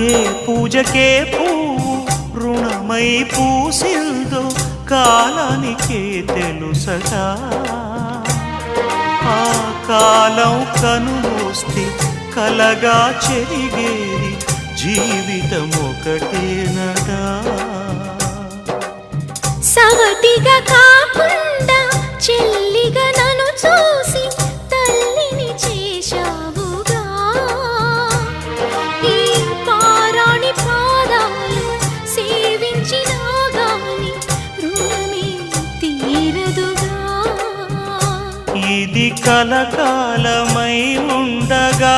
ఏ పూజకే పువ్వు రుణమై పూసిందో కాలానికే తెలుసగా ఆ కాలం కనుమూస్తే కలగా చెరిగేది జీవితం ఒకటేనగా సవతిగా కాకుండా చెల్లిగా నన్ను చూసి తల్లిని చేశావుగా ఈ పారాణి పాదాలు సేవించినా గాని రుణమే తీరదుగా ఇది కలకాలమై ఉండగా